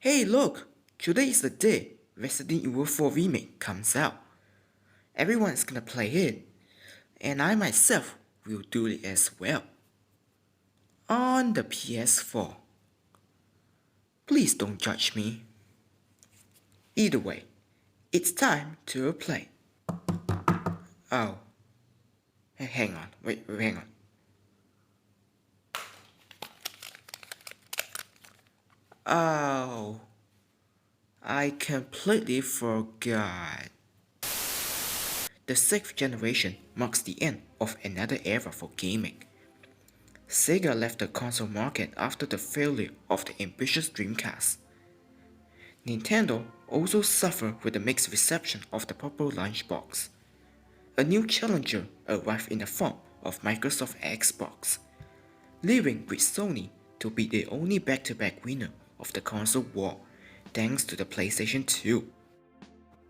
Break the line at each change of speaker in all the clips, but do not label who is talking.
Hey look! Today is the day Resident Evil 4 Remake comes out. Everyone's gonna play it, and I myself will do it as well. On the PS4. Please don't judge me. Either way, it's time to play. Oh. Hey, hang on, hang on. Oh. I completely forgot. The 6th generation marks the end of another era for gaming. Sega left the console market after the failure of the ambitious Dreamcast. Nintendo also suffered with the mixed reception of the purple lunchbox. A new challenger arrived in the form of Microsoft Xbox, leaving with Sony to be the only back-to-back winner of the console war thanks to the PlayStation 2.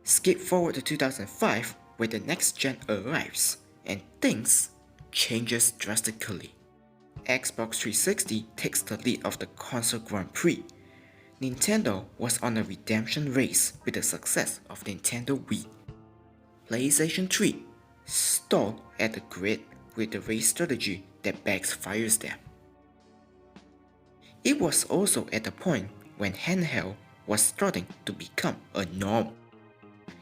Skip forward to 2005 where the next gen arrives and things changes drastically. Xbox 360 takes the lead of the console Grand Prix. Nintendo was on a redemption race with the success of Nintendo Wii. PlayStation 3 stalled at the grid with the race strategy that backfires them. It was also at the point when handheld was starting to become a norm.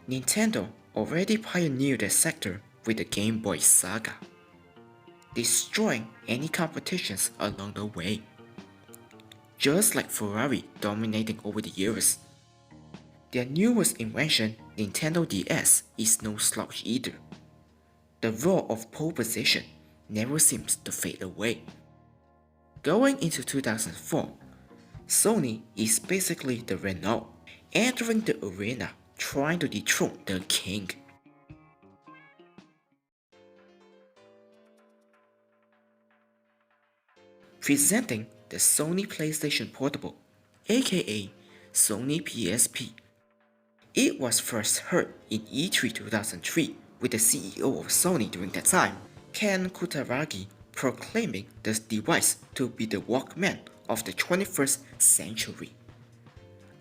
Nintendo already pioneered the sector with the Game Boy saga, destroying any competitions along the way. Just like Ferrari dominating over the years, their newest invention, Nintendo DS, is no slouch either. The roar of pole position never seems to fade away. Going into 2004, Sony is basically the Renault, entering the arena trying to dethrone the king. Presenting the Sony PlayStation Portable, aka Sony PSP. It was first heard in E3 2003 with the CEO of Sony during that time, Ken Kutaragi, proclaiming this device to be the Walkman of the 21st century,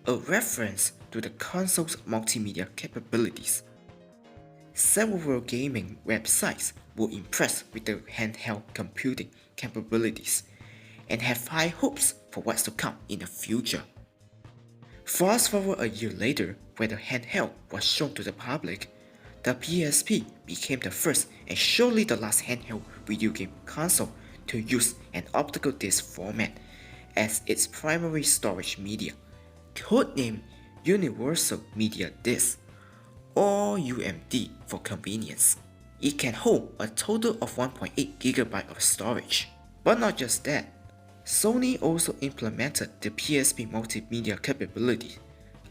a reference to the console's multimedia capabilities. Several gaming websites were impressed with the handheld computing capabilities and have high hopes for what's to come in the future. Fast forward a year later, when the handheld was shown to the public, the PSP became the first and surely the last handheld video game console to use an optical disc format as its primary storage media, codenamed Universal Media Disc, or UMD for convenience. It can hold a total of 1.8 GB of storage. But not just that, Sony also implemented the PSP multimedia capability,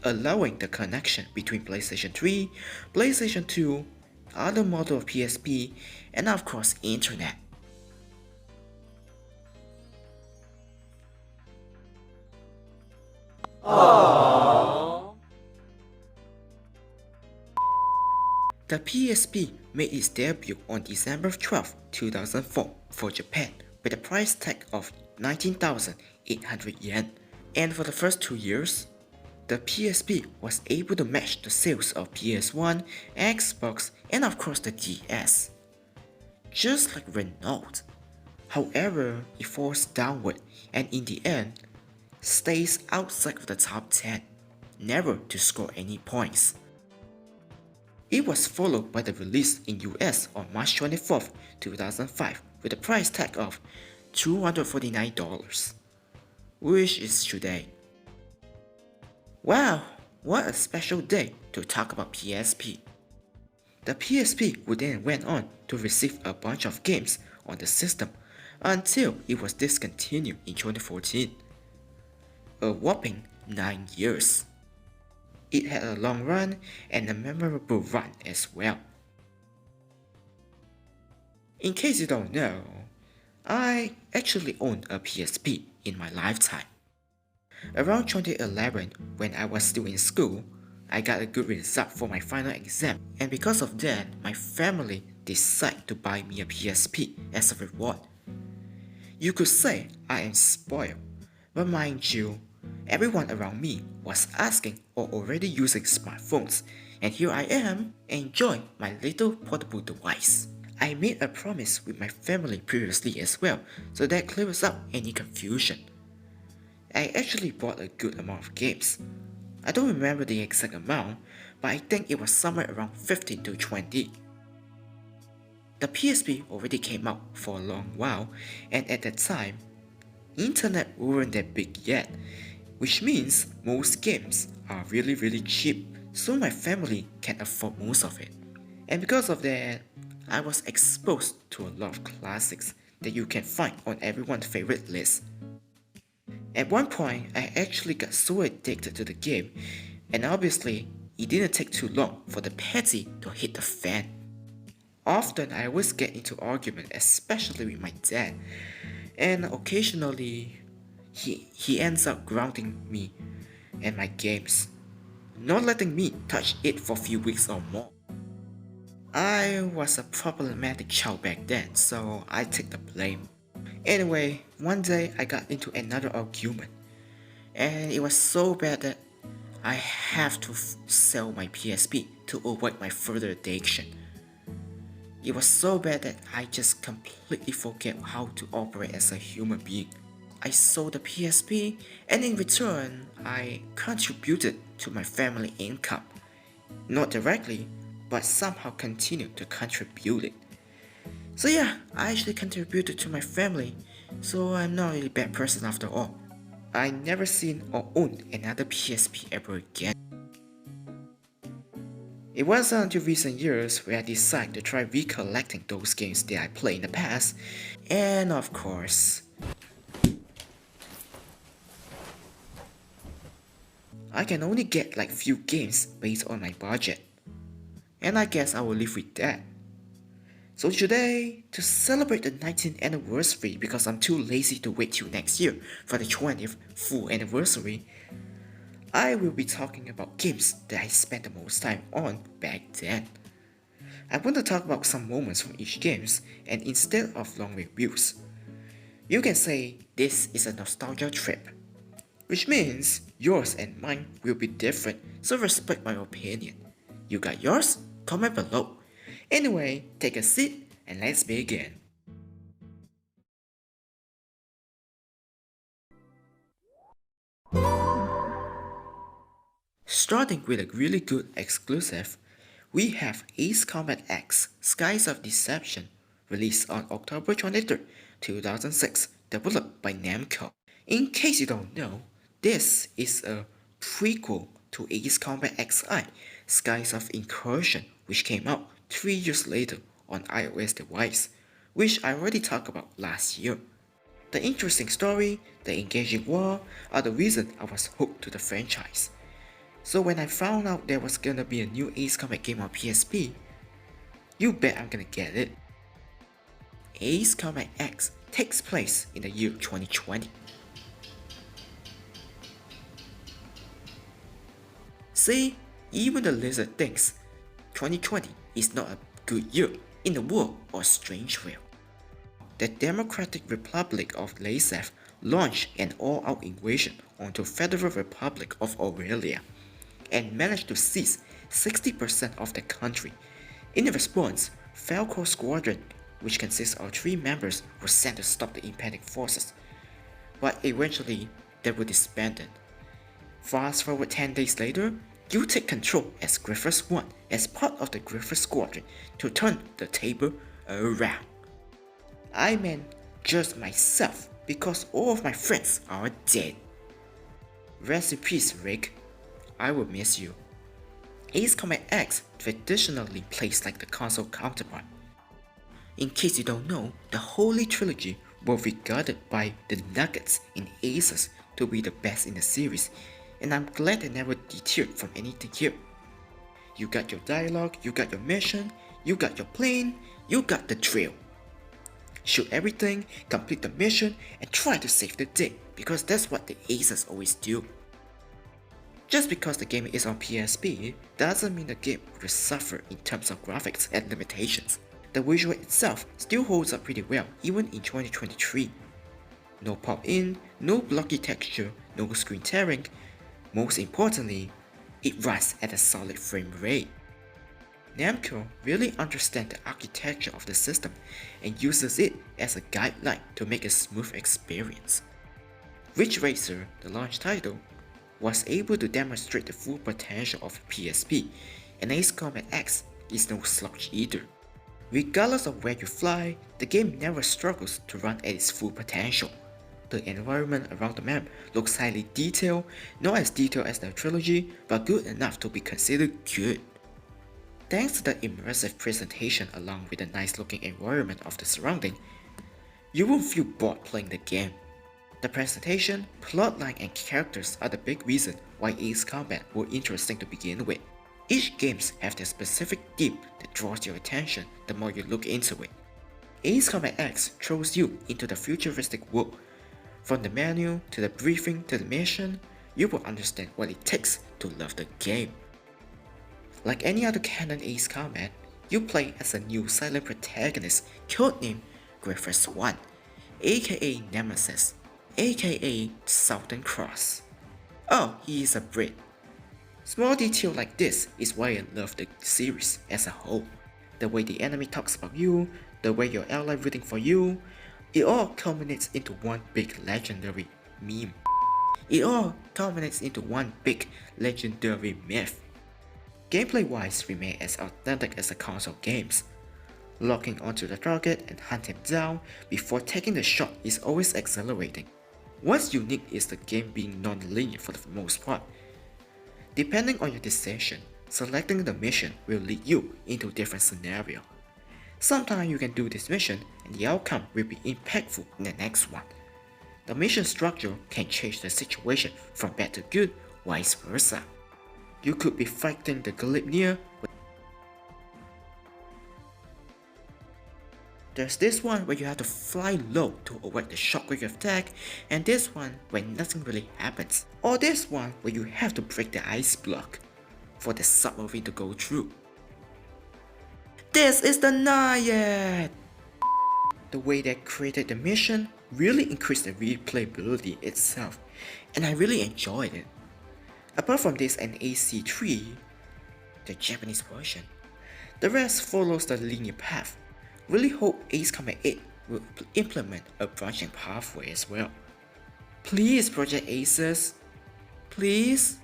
allowing the connection between PlayStation 3, PlayStation 2, other models of PSP, and of course internet. Aww. The PSP made its debut on December 12, 2004 for Japan with a price tag of 19,800 yen, and for the first 2 years, the PSP was able to match the sales of PS1, Xbox, and of course the DS. Just like Renault. However, it falls downward and in the end, stays outside of the top 10, never to score any points. It was followed by the release in US on March 24, 2005 with a price tag of $249, which is today. Wow, what a special day to talk about PSP. The PSP would then went on to receive a bunch of games on the system until it was discontinued in 2014. A whopping 9 years. It had a long run and a memorable run as well. In case you don't know, I actually owned a PSP in my lifetime. Around 2011, when I was still in school, I got a good result for my final exam, and because of that, my family decided to buy me a PSP as a reward. You could say I am spoiled, but mind you, Everyone around me was asking or already using smartphones, and here I am, enjoying my little portable device. I made a promise with my family previously as well, so that clears up any confusion. I actually bought a good amount of games. I don't remember the exact amount, but I think it was somewhere around 15 to 20. The PSP already came out for a long while, and at that time, internet weren't that big yet, which means most games are really cheap, so my family can afford most of it. And because of that, I was exposed to a lot of classics that you can find on everyone's favorite list. At one point, I actually got so addicted to the game, and obviously, it didn't take too long for the patty to hit the fan. Often I always get into argument, especially with my dad, and occasionally he ends up grounding me and my games, not letting me touch it for a few weeks or more. I was a problematic child back then, so I take the blame. Anyway, one day I got into another argument, and it was so bad that I have to sell my PSP to avoid my further addiction. It was so bad that I just completely forget how to operate as a human being. I sold the PSP, and in return, I contributed to my family income. Not directly, but somehow continued to contribute it. So yeah, I actually contributed to my family, so I'm not really a bad person after all. I never seen or owned another PSP ever again. It wasn't until recent years where I decided to try recollecting those games that I played in the past, and of course, I can only get like few games based on my budget, and I guess I will live with that. So today, to celebrate the 19th anniversary because I'm too lazy to wait till next year for the 20th full anniversary, I will be talking about games that I spent the most time on back then. I want to talk about some moments from each games, and instead of long reviews, you can say this is a nostalgia trip, which means yours and mine will be different, so respect my opinion. You got yours? Comment below. Anyway, take a seat and let's begin. Starting with a really good exclusive, we have Ace Combat X Skies of Deception, released on October 23, 2006, developed by Namco. In case you don't know, this is a prequel to Ace Combat XI, Skies of Incursion, which came out 3 years later on iOS device, which I already talked about last year. The interesting story, the engaging war, are the reason I was hooked to the franchise. So when I found out there was gonna be a new Ace Combat game on PSP, you bet I'm gonna get it. Ace Combat X takes place in the year 2020. See, even the lizard thinks 2020 is not a good year in the world of Strangeville. The Democratic Republic of Lacev launched an all-out invasion onto Federal Republic of Aurelia and managed to seize 60% of the country. In response, Falco Squadron, which consists of 3 members, was sent to stop the impending forces, but eventually they were disbanded. Fast forward 10 days later, you take control as Griffiths 1 as part of the Griffiths Squadron to turn the table around. I meant just myself because all of my friends are dead. Rest in peace, Rick. I will miss you. Ace Combat X traditionally plays like the console counterpart. In case you don't know, the Holy Trilogy were regarded by the Nuggets in Aces to be the best in the series, and I'm glad they never deterred from anything here. You got your dialogue, you got your mission, you got your plane, you got the drill. Shoot everything, complete the mission, and try to save the day, because that's what the Aces always do. Just because the game is on PSP doesn't mean the game will suffer in terms of graphics and limitations. The visual itself still holds up pretty well even in 2023. No pop-in, no blocky texture, no screen tearing. Most importantly, it runs at a solid frame rate. Namco really understands the architecture of the system and uses it as a guideline to make a smooth experience. Ridge Racer, the launch title, was able to demonstrate the full potential of PSP, and Ace Combat X is no slouch either. Regardless of where you fly, the game never struggles to run at its full potential. The environment around the map looks highly detailed, not as detailed as the trilogy, but good enough to be considered good. Thanks to the immersive presentation along with the nice looking environment of the surrounding, you won't feel bored playing the game. The presentation, plotline and characters are the big reason why Ace Combat were interesting to begin with. Each games have their specific theme that draws your attention the more you look into it. Ace Combat X throws you into the futuristic world. From the menu to the briefing to the mission, you will understand what it takes to love the game. Like any other canon Ace Combat, you play as a new silent protagonist codenamed Griffiths 1, aka Nemesis, aka Southern Cross. Oh, he is a Brit. Small detail like this is why I love the series as a whole. The way the enemy talks about you, the way your ally rooting for you, it all culminates into one big legendary meme. It all culminates into one big legendary myth. Gameplay wise remain as authentic as the console games. Locking onto the target and hunt him down before taking the shot is always exhilarating. What's unique is the game being non-linear for the most part. Depending on your decision, selecting the mission will lead you into a different scenario. Sometimes you can do this mission and the outcome will be impactful in the next one. The mission structure can change the situation from bad to good, vice versa. You could be fighting the Galipnir. There's this one where you have to fly low to avoid the shockwave attack, and this one where nothing really happens, or this one where you have to break the ice block for the submarine to go through. This is the Naiad! The way they created the mission really increased the replayability itself, and I really enjoyed it. Apart from this and AC3, the Japanese version, the rest follows the linear path. Really hope Ace Combat 8 will implement a branching pathway as well. Please Project Aces, please?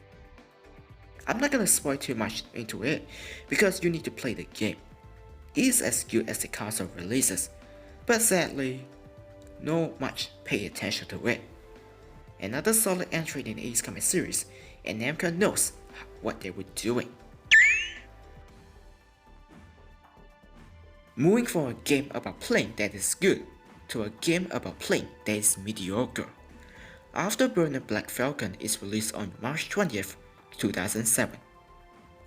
I'm not gonna spoil too much into it because you need to play the game. It's as good as the console releases, but sadly, no much pay attention to it. Another solid entry in the Ace Combat series, and Namco knows what they were doing. Moving from a game about playing that is good to a game about playing that is mediocre. Afterburner Black Falcon is released on March 20th, 2007.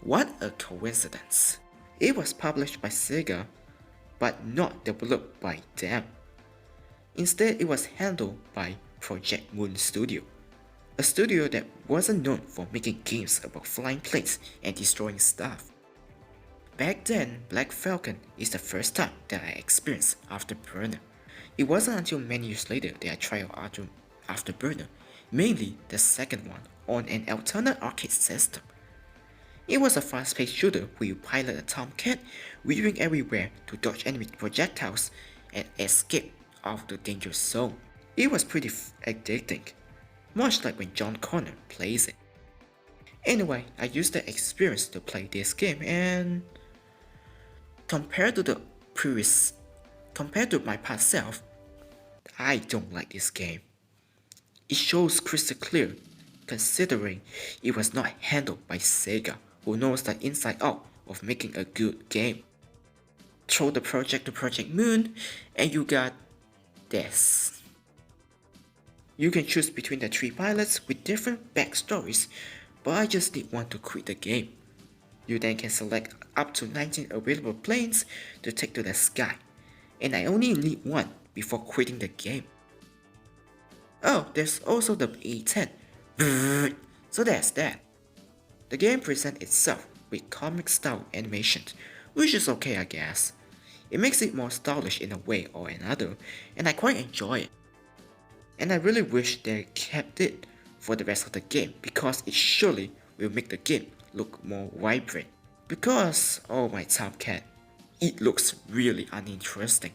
What a coincidence. It was published by Sega, but not developed by them. Instead, it was handled by Project Moon Studio, a studio that wasn't known for making games about flying planes and destroying stuff. Back then, Black Falcon is the first time that I experienced Afterburner. It wasn't until many years later that I tried out Afterburner, mainly the second one on an alternate arcade system. It was a fast-paced shooter where you pilot a Tomcat, weaving everywhere to dodge enemy projectiles and escape out of the danger zone. It was pretty addicting, much like when John Connor plays it. Anyway, I used the experience to play this game, and compared to my past self, I don't like this game. It shows crystal clear, considering it was not handled by Sega, who knows the inside out of making a good game. Throw the project to Project Moon, and you got this. You can choose between the 3 pilots with different backstories, but I just need one to quit the game. You then can select up to 19 available planes to take to the sky, and I only need one before quitting the game. Oh, there's also the A10. So that's that. The game presents itself with comic style animations, which is okay I guess. It makes it more stylish in a way or another, and I quite enjoy it. And I really wish they kept it for the rest of the game because it surely will make the game look more vibrant. Because, oh my Tomcat, it looks really uninteresting.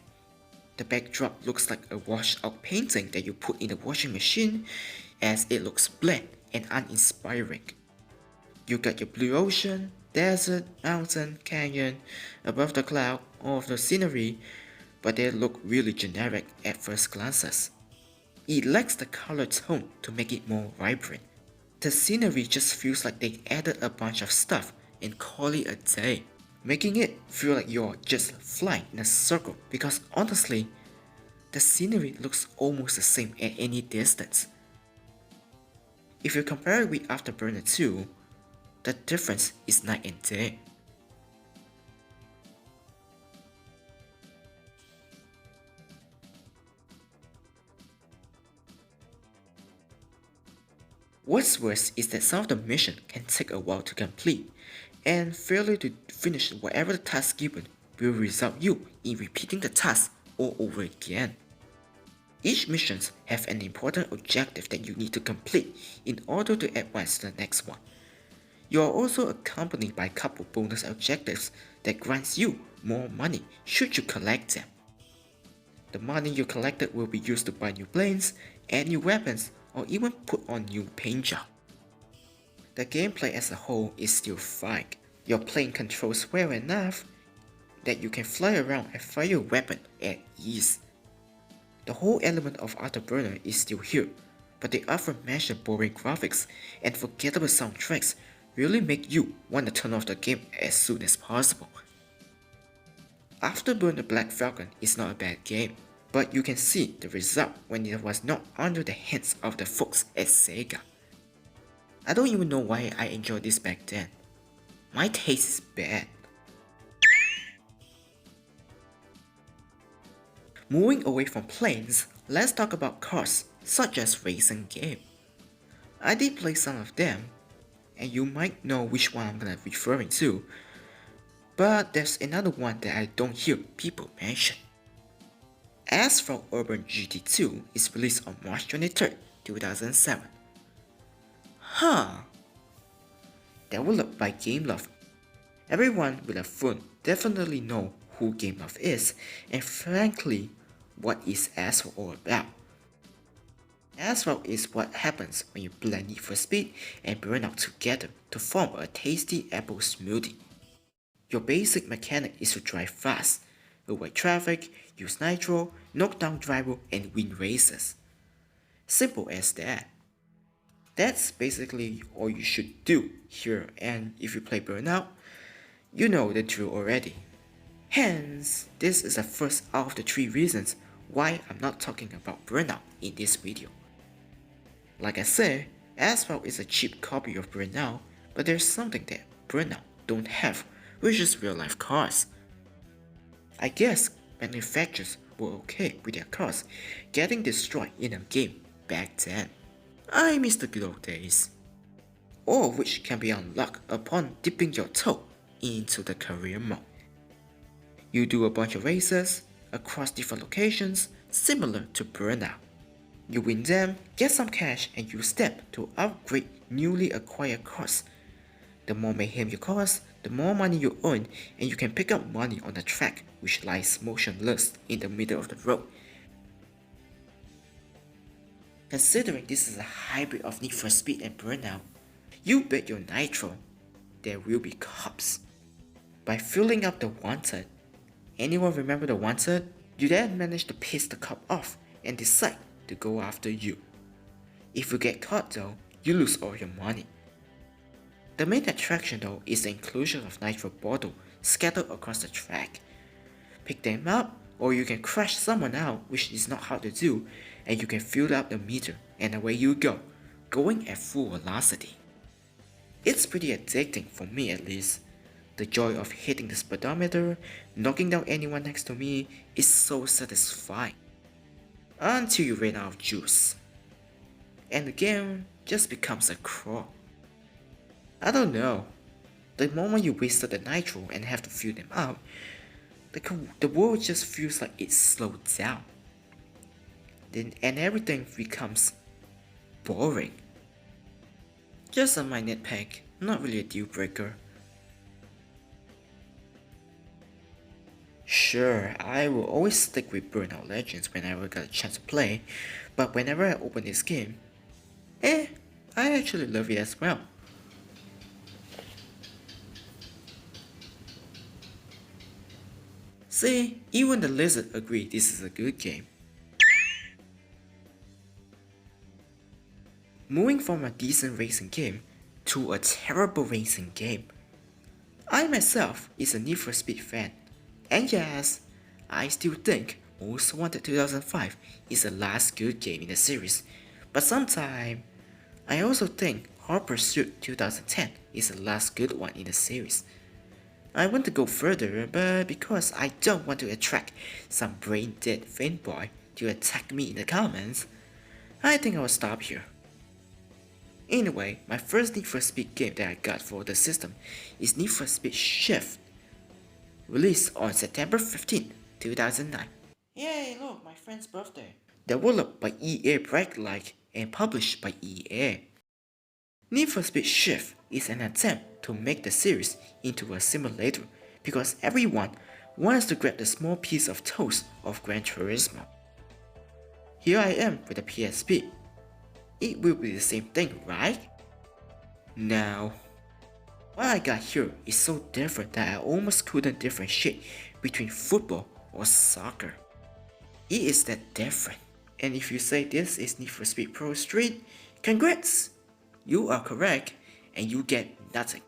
The backdrop looks like a washed out painting that you put in the washing machine as it looks bland and uninspiring. You got your blue ocean, desert, mountain, canyon, above the cloud, all of the scenery, but they look really generic at first glances. It lacks the color tone to make it more vibrant. The scenery just feels like they added a bunch of stuff and call it a day, making it feel like you're just flying in a circle because honestly, the scenery looks almost the same at any distance. If you compare it with Afterburner 2, the difference is night and day. What's worse is that some of the missions can take a while to complete, and failure to finish whatever the task given will result you in repeating the task all over again. Each mission have an important objective that you need to complete in order to advance to the next one. You are also accompanied by a couple bonus objectives that grants you more money should you collect them. The money you collected will be used to buy new planes, add new weapons, or even put on new paint job. The gameplay as a whole is still fine. Your plane controls well enough that you can fly around and fire your weapon at ease. The whole element of Afterburner is still here, but the aforementioned boring graphics and forgettable soundtracks really make you want to turn off the game as soon as possible. Afterburner Black Falcon is not a bad game, but you can see the result when it was not under the hands of the folks at Sega. I don't even know why I enjoyed this back then. My taste is bad. Moving away from planes, let's talk about cars such as racing game. I did play some of them, and you might know which one I'm gonna be referring to, but there's another one that I don't hear people mention. Asphalt Urban GT2 is released on March 23, 2007. Developed by Gameloft. Everyone with a phone definitely know who Gameloft is, and frankly, what is Asphalt all about. Asphalt is what happens when you blend Need for Speed and Burnout together to form a tasty apple smoothie. Your basic mechanic is to drive fast, avoid traffic, use nitro, knock down driver, and win races. Simple as that. That's basically all you should do here, and if you play Burnout, you know the drill already. Hence, this is the first out of the 3 reasons why I'm not talking about Burnout in this video. Like I said, Asphalt is a cheap copy of Burnout, but there's something that Burnout don't have, which is real life cars. I guess manufacturers were okay with their cars getting destroyed in a game back then. I miss the good old days. All of which can be unlocked upon dipping your toe into the career mode. You do a bunch of races across different locations similar to Burnout. You win them, get some cash, and use them to upgrade newly acquired cars. The more mayhem you cause, the more money you earn, and you can pick up money on the track which lies motionless in the middle of the road. Considering this is a hybrid of Need for Speed and Burnout, you bet your nitro there will be cops. By filling up the wanted, anyone remember the wanted? You then manage to piss the cop off and decide to go after you. If you get caught though, you lose all your money. The main attraction though is the inclusion of nitro bottle scattered across the track. Pick them up, or you can crash someone out, which is not hard to do, and you can fill up the meter and away you go, going at full velocity. It's pretty addicting for me at least. The joy of hitting the speedometer, knocking down anyone next to me is so satisfying. Until you run out of juice, and the game just becomes a chore. I don't know, the moment you wasted the nitro and have to fill them up, the world just feels like it slowed down. And everything becomes boring. Just a minor nitpick, not really a deal breaker. Sure, I will always stick with Burnout Legends whenever I got a chance to play, but whenever I open this game, I actually love it as well. See, even the lizard agree this is a good game. Moving from a decent racing game to a terrible racing game. I myself is a Need for Speed fan, and yes, I still think Most Wanted 2005 is the last good game in the series, but sometimes I also think Hot Pursuit 2010 is the last good one in the series. I want to go further, but because I don't want to attract some brain-dead fanboy to attack me in the comments, I think I will stop here. Anyway, my first Need for Speed game that I got for the system is Need for Speed Shift, released on September 15, 2009. Yay, look, my friend's birthday. Developed by EA Brightlight and published by EA. Need for Speed Shift is an attempt to make the series into a simulator because everyone wants to grab the small piece of toast of Gran Turismo. Here I am with a PSP. It will be the same thing, right? Now, what I got here is so different that I almost couldn't differentiate between football or soccer. It is that different. And if you say this is Need for Speed Pro Street, congrats! You are correct, and you get nothing.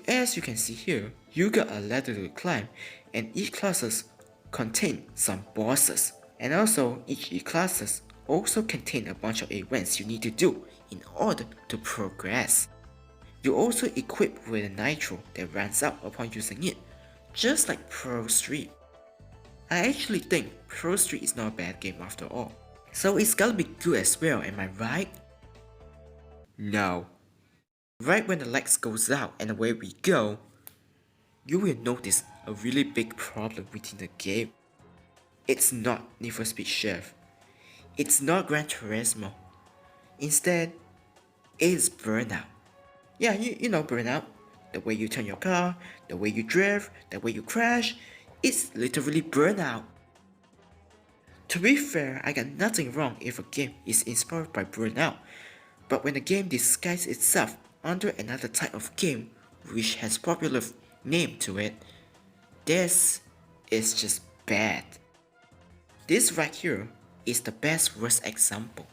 As you can see here, you got a ladder to climb, and each classes contain some bosses. And also, each classes also contain a bunch of events you need to do in order to progress. You're also equipped with a nitro that runs out upon using it, just like Pro Street. I actually think Pro Street is not a bad game after all, so it's gotta be good as well, am I right? No. Right when the lights goes out and away we go, you will notice a really big problem within the game. It's not Need for Speed Shift. It's not Gran Turismo. Instead, it's Burnout. Yeah, you know Burnout. The way you turn your car, the way you drift, the way you crash, it's literally Burnout. To be fair, I got nothing wrong if a game is inspired by Burnout, but when the game disguises itself under another type of game which has popular name to it, this is just bad. This right here is the best worst example.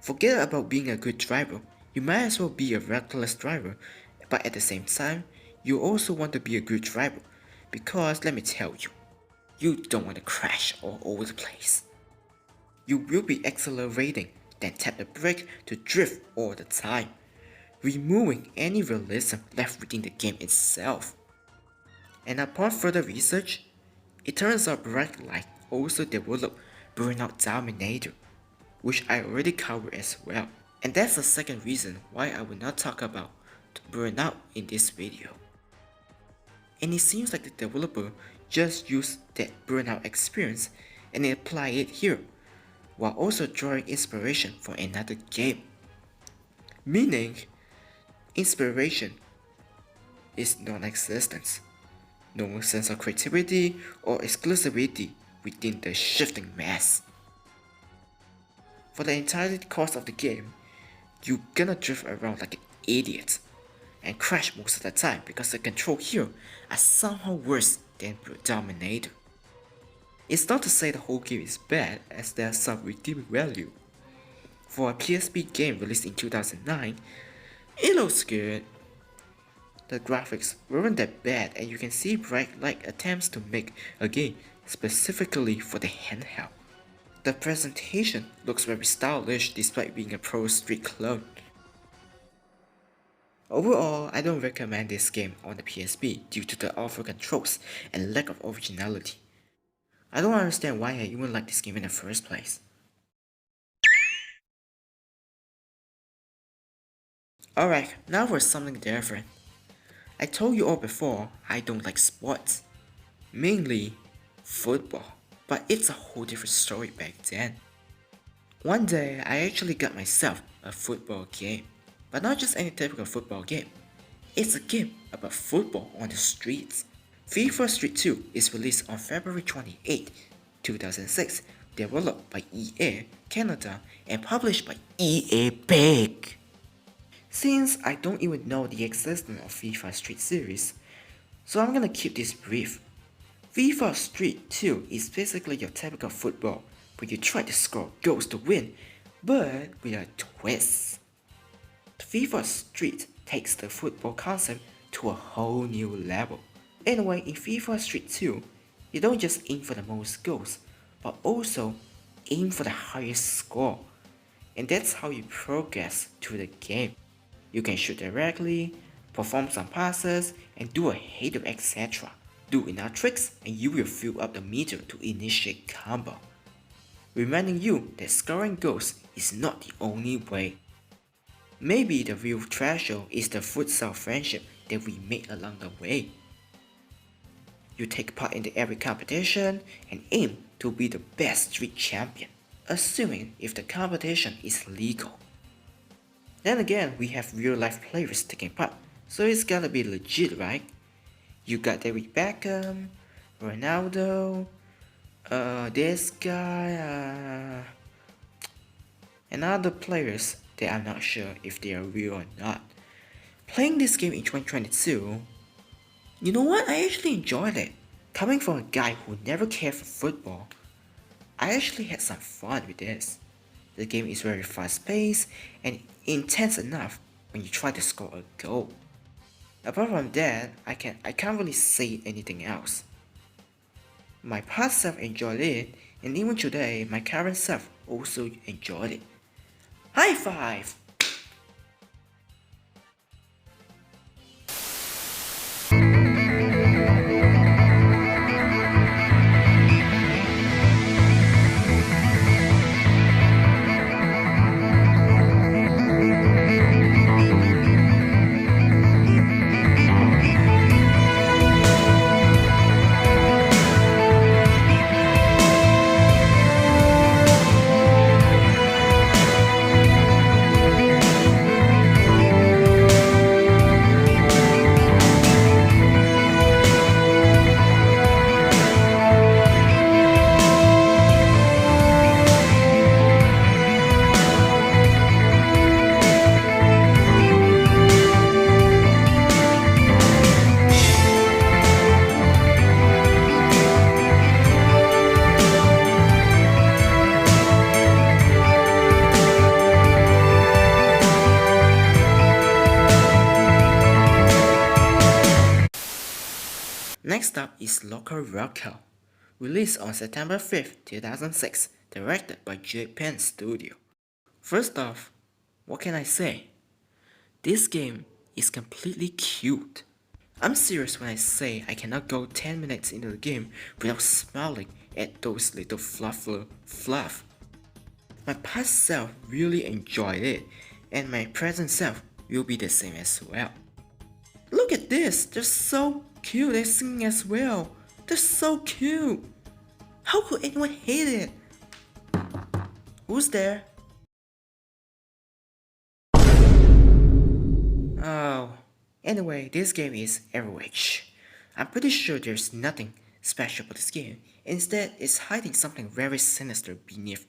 Forget about being a good driver, you might as well be a reckless driver, but at the same time, you also want to be a good driver, because let me tell you, you don't want to crash all over the place. You will be accelerating, then tap the brake to drift all the time, removing any realism left within the game itself. And upon further research, it turns out Brightlight also developed Burnout Dominator, which I already covered as well. And that's the second reason why I will not talk about Burnout in this video. And it seems like the developer just used that Burnout experience and applied it here, while also drawing inspiration from another game. Meaning, inspiration is non-existence. No sense of creativity or exclusivity within the shifting mess. For the entire course of the game, you're gonna drift around like an idiot and crash most of the time because the control here are somehow worse than Dominator. It's not to say the whole game is bad, as there's some redeeming value. For a PSP game released in 2009, it looks good. The graphics weren't that bad, and you can see Brightlight attempts to make a game specifically for the handheld. The presentation looks very stylish despite being a Pro Street clone. Overall, I don't recommend this game on the PSP due to the awful controls and lack of originality. I don't understand why I even like this game in the first place. Alright, now for something different. I told you all before I don't like sports. Mainly football, but it's a whole different story back then. One day I actually got myself a football game. but not just any typical football game. It's a game about football on the streets. FIFA Street 2 is released on February 28, 2006, developed by EA Canada and published by EA Big. Since I don't even know the existence of FIFA Street series, so I'm gonna keep this brief. FIFA Street 2 is basically your typical football, where you try to score goals to win, but with a twist. FIFA Street takes the football concept to a whole new level. Anyway, in FIFA Street 2, you don't just aim for the most goals, but also aim for the highest score. And that's how you progress through the game. You can shoot directly, perform some passes, and do a header, etc. Do enough tricks and you will fill up the meter to initiate combo. Reminding you that scoring goals is not the only way. Maybe the real treasure is the futsal friendship that we made along the way. You take part in every competition and aim to be the best street champion, assuming if the competition is legal. Then again, we have real life players taking part, so it's gotta be legit, right? You got David Beckham, Ronaldo, this guy, and other players that I'm not sure if they are real or not. Playing this game in 2022, you know what, I actually enjoyed it. Coming from a guy who never cared for football, I actually had some fun with this. The game is very fast paced and intense enough when you try to score a goal. Apart from that, I can't really say anything else. My past self enjoyed it, and even today, my current self also enjoyed it. High five! Next up is Local Rocco, released on September 5th, 2006, directed by Japan Studio. First off, what can I say? This game is completely cute. I'm serious when I say I cannot go 10 minutes into the game without smiling at those little fluff. My past self really enjoyed it, and my present self will be the same as well. Look at this, they're so cute, they're singing as well. They're so cute. How could anyone hate it? Who's there? Oh, anyway, this game is average. I'm pretty sure there's nothing special about this game. Instead, it's hiding something very sinister beneath.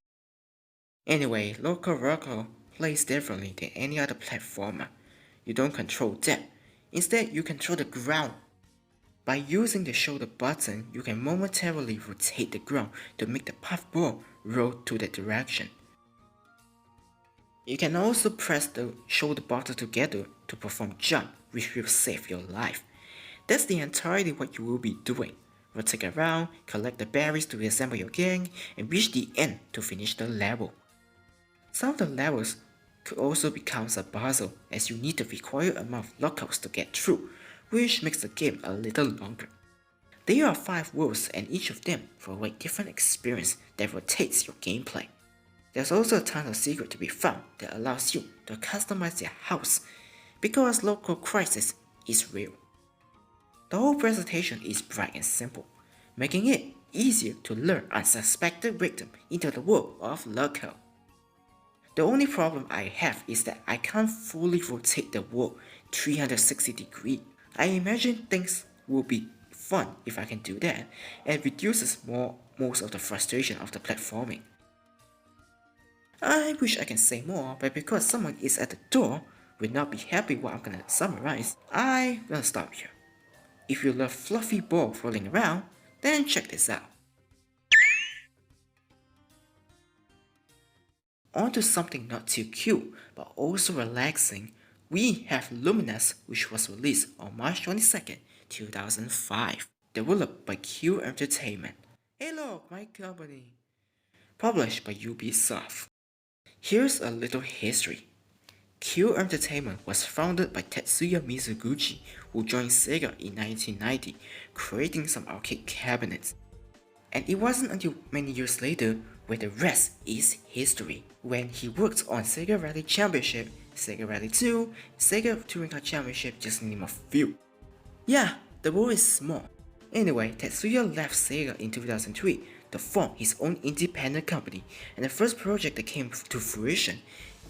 Anyway, Local Rocco plays differently than any other platformer. You don't control depth. Instead, you control the ground. By using the shoulder button, you can momentarily rotate the ground to make the puff ball roll to that direction. You can also press the shoulder button together to perform jump, which will save your life. That's the entirety what you will be doing. Rotate around, collect the berries to assemble your gang, and reach the end to finish the level. Some of the levels could also become a puzzle, as you need the required amount of lockouts to get through, which makes the game a little longer. There are 5 worlds, and each of them provide different experience that rotates your gameplay. There's also a ton of secrets to be found that allows you to customize your house, because local crisis is real. The whole presentation is bright and simple, making it easier to lure unsuspected victims into the world of Loco. The only problem I have is that I can't fully rotate the world 360 degrees. I imagine things will be fun if I can do that, and reduces most of the frustration of the platforming. I wish I can say more, but because someone is at the door, will not be happy what I'm gonna summarize, I'm gonna stop here. If you love fluffy balls rolling around, then check this out. On to something not too cute, but also relaxing, we have Luminous, which was released on March 22nd, 2005, developed by CGR Entertaiment. Hey look, my company! Published by Ubisoft. Here's a little history. CGR Entertainment was founded by Tetsuya Mizuguchi, who joined Sega in 1990, creating some arcade cabinets. And it wasn't until many years later where the rest is history, when he worked on Sega Rally Championship, Sega Rally 2, Sega Touring Car Championship, just to name a few. Yeah, the world is small. Anyway, Tetsuya left Sega in 2003 to form his own independent company, and the first project that came to fruition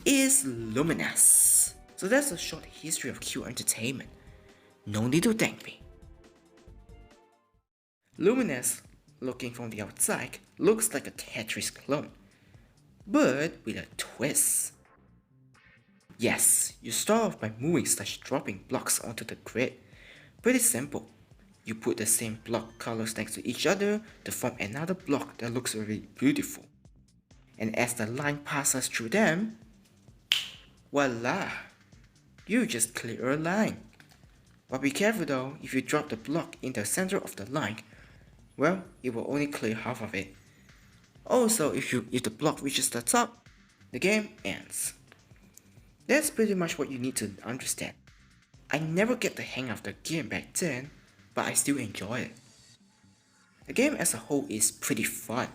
is Luminous. So that's a short history of CGR Entertainment. No need to thank me. Luminous, looking from the outside, looks like a Tetris clone, but with a twist. Yes, you start off by moving/dropping blocks onto the grid. Pretty simple. You put the same block colors next to each other to form another block that looks really beautiful. And as the line passes through them, voila! You just clear a line. But be careful though, if you drop the block in the center of the line, well, it will only clear half of it. Also, if the block reaches the top, the game ends. That's pretty much what you need to understand. I never get the hang of the game back then, but I still enjoy it. The game as a whole is pretty fun.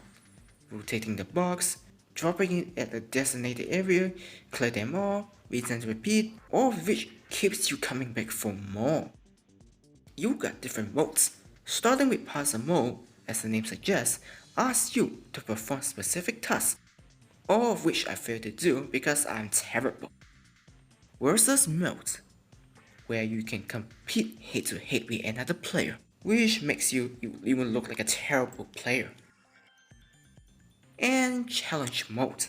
Rotating the box, dropping it at a designated area, clear them all, rinse and repeat, all of which keeps you coming back for more. You got different modes, starting with puzzle mode, as the name suggests, asks you to perform specific tasks, all of which I fail to do because I'm terrible. Versus mode, where you can compete head to head with another player, which makes you even look like a terrible player. And challenge mode,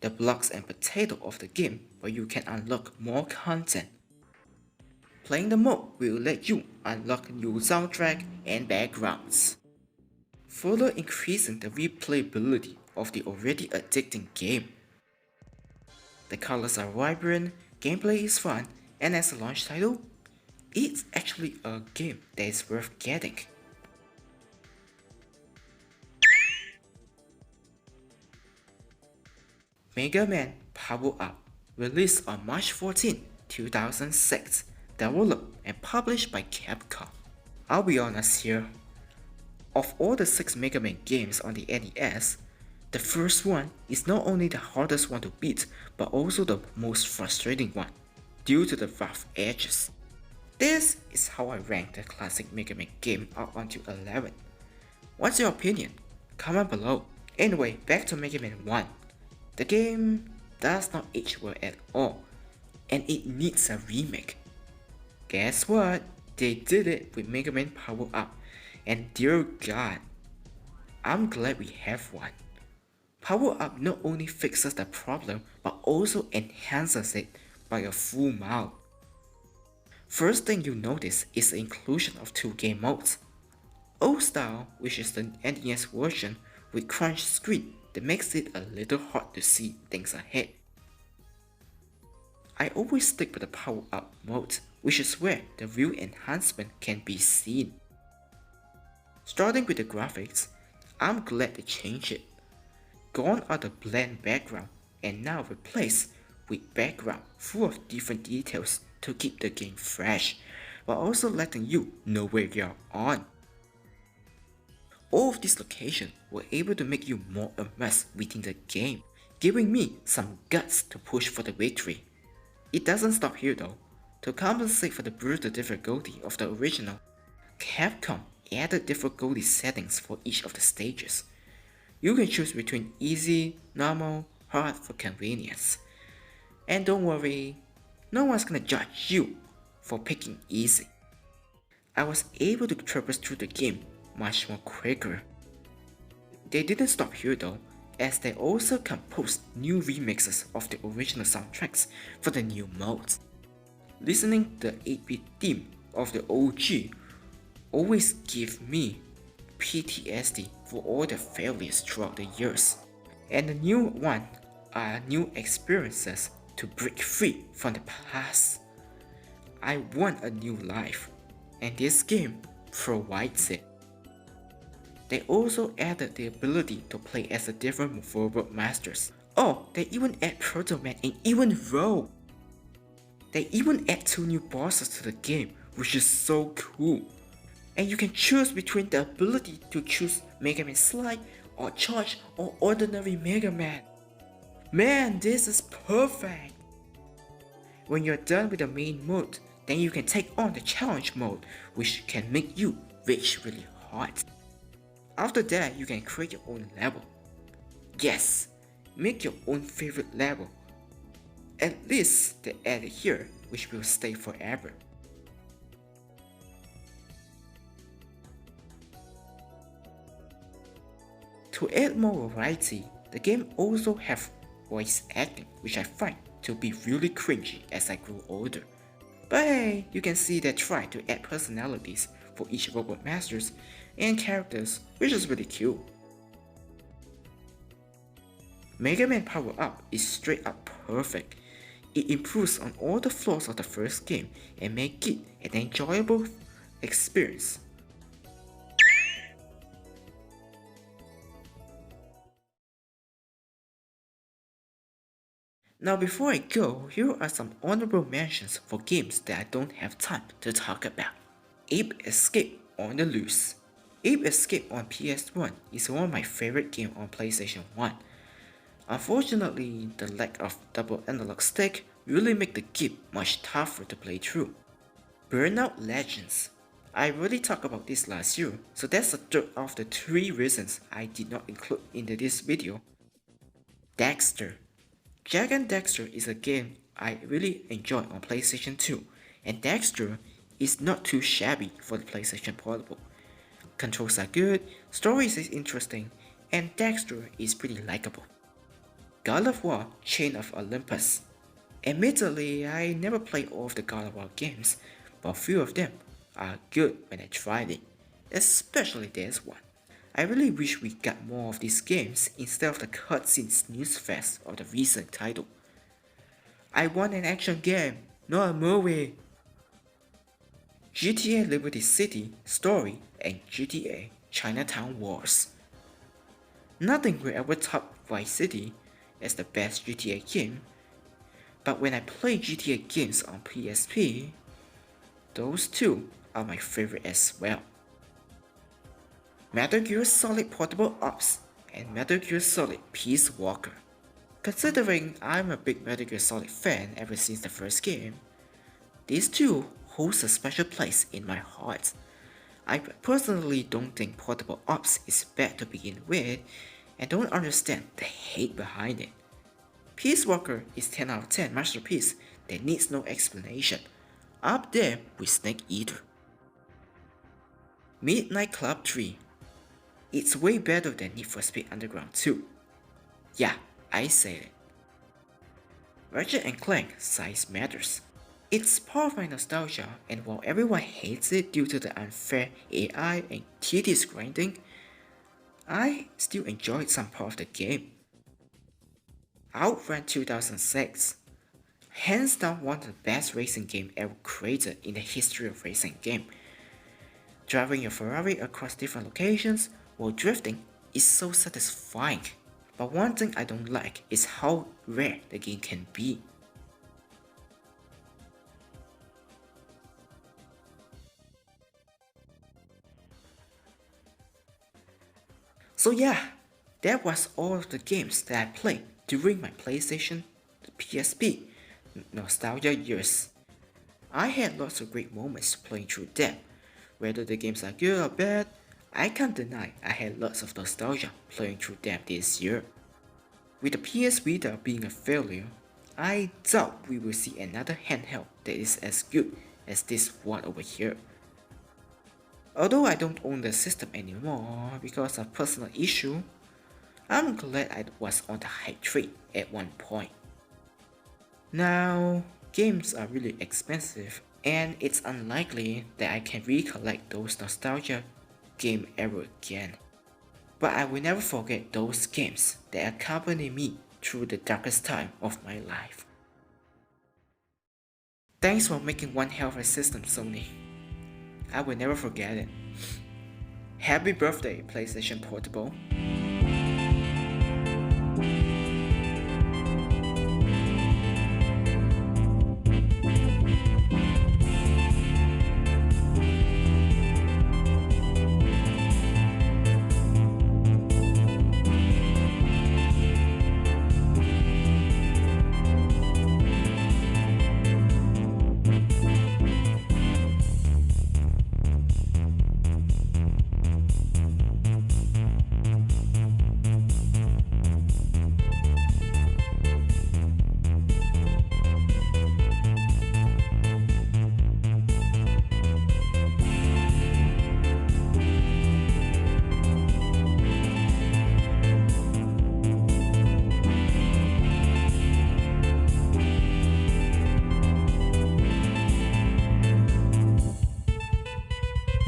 the blocks and potato of the game where you can unlock more content. Playing the mode will let you unlock new soundtrack and backgrounds, further increasing the replayability of the already addicting game. The colors are vibrant, gameplay is fun, and as a launch title, it's actually a game that is worth getting. Mega Man Power Up, released on March 14, 2006, developed and published by Capcom. I'll be honest here, of all the 6 Mega Man games on the NES, the first one is not only the hardest one to beat, but also the most frustrating one, due to the rough edges. This is how I rank the classic Mega Man game up until 11. What's your opinion? Comment below. Anyway, back to Mega Man 1. The game does not age well at all, and it needs a remake. Guess what? They did it with Mega Man Power Up, and dear god, I'm glad we have one. Power Up not only fixes the problem, but also enhances it by a full mile. First thing you notice is the inclusion of 2 game modes. Old style, which is the NES version with crunch screen that makes it a little hard to see things ahead. I always stick with the Power Up mode, which is where the real enhancement can be seen. Starting with the graphics, I'm glad they changed it. Gone are the bland background and now replaced with background full of different details to keep the game fresh, while also letting you know where you're on. All of these locations were able to make you more immersed within the game, giving me some guts to push for the victory. It doesn't stop here though. To compensate for the brutal difficulty of the original, Capcom added difficulty settings for each of the stages. You can choose between easy, normal, hard for convenience. And don't worry, no one's gonna judge you for picking easy. I was able to traverse through the game much more quicker. They didn't stop here though, as they also composed new remixes of the original soundtracks for the new modes. Listening to the 8-bit theme of the OG always give me PTSD for all the failures throughout the years. And the new one are new experiences to break free from the past. I want a new life, and this game provides it. They also added the ability to play as the different robot masters. Oh, they even add Proto Man and even Rogue. They even add 2 new bosses to the game, which is so cool. And you can choose between the ability to choose Mega Man Slide or Charge or ordinary Mega Man. Man, this is perfect! When you're done with the main mode, then you can take on the challenge mode, which can make you rage really hard. After that, you can create your own level. Yes, make your own favorite level. At least they added here, which will stay forever. To add more variety, the game also have voice acting, which I find to be really cringy as I grew older. But hey, you can see they try to add personalities for each robot masters and characters, which is really cool. Mega Man Power Up is straight up perfect. It improves on all the flaws of the first game and make it an enjoyable experience. Now before I go, here are some honorable mentions for games that I don't have time to talk about. Ape Escape on the Loose. Ape Escape on PS1 is one of my favorite games on PlayStation 1. Unfortunately, the lack of double analog stick really make the game much tougher to play through. Burnout Legends. I already talked about this last year, so that's the third of the 3 reasons I did not include into this video. Dexter. Jak and Daxter is a game I really enjoy on PlayStation 2, and Dexter is not too shabby for the PlayStation Portable. Controls are good, story is interesting, and Dexter is pretty likable. God of War Chain of Olympus. Admittedly, I never played all of the God of War games, but a few of them are good when I tried it, especially this one. I really wish we got more of these games instead of the cutscene snooze fest of the recent title. I want an action game, not a movie. GTA Liberty City Story and GTA Chinatown Wars. Nothing will ever top Vice City as the best GTA game, but when I play GTA games on PSP, those two are my favorite as well. Metal Gear Solid Portable Ops and Metal Gear Solid Peace Walker. Considering I'm a big Metal Gear Solid fan ever since the first game, these two holds a special place in my heart. I personally don't think Portable Ops is bad to begin with, and don't understand the hate behind it. Peace Walker is 10 out of 10 masterpiece that needs no explanation, up there with Snake Eater. Midnight Club 3. It's way better than Need for Speed Underground 2. Yeah, I said it. Ratchet & Clank Size Matters. It's part of my nostalgia, and while everyone hates it due to the unfair AI and tedious grinding, I still enjoyed some part of the game. Outrun 2006. Hands down one of the best racing game ever created in the history of racing game. Driving your Ferrari across different locations while drifting is so satisfying, but one thing I don't like is how rare the game can be. So yeah, that was all of the games that I played during my PlayStation PSP nostalgia years. I had lots of great moments playing through them. Whether the games are good or bad, I can't deny I had lots of nostalgia playing through them this year. With the PS Vita being a failure, I doubt we will see another handheld that is as good as this one over here. Although I don't own the system anymore because of personal issue, I'm glad I was on the hype train at one point. Now, games are really expensive and it's unlikely that I can recollect those nostalgia games ever again. But I will never forget those games that accompany me through the darkest time of my life. Thanks for making one hell of a system, Sony. I will never forget it. Happy birthday, PlayStation Portable.